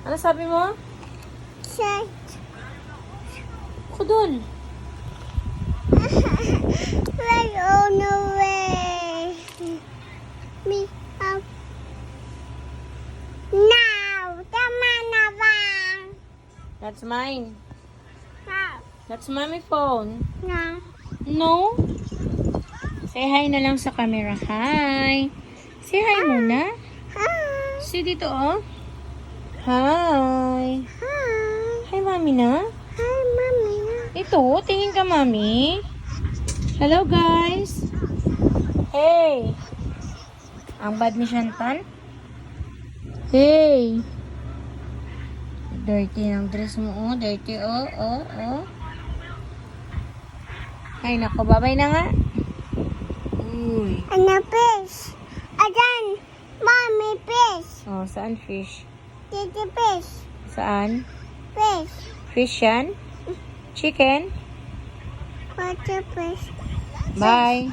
Ano sabi mo? Shut. Ako dun. Right on the way. Me up. Now, tama na ba? That's mine. Now, That's mommy phone. now. No? Say hi na lang sa camera. Hi. Say hi muna. Hi. See dito, oh. Hi. Hi. Hi, mami na. Hi, mommy. Ito, tingin ka, mami. Hello, guys. Hey. Ang bad ni Shantan. Hey. Dirty ang dress mo, oh. Dirty, oh, oh, oh. Ay, nako. Babay na nga. Uy. Ano, fish? Ayan. Mommy, fish. Oh, saan fish? Titi, fish. Saan? Fish. Fish yan? Chicken? What's a fish? Bye.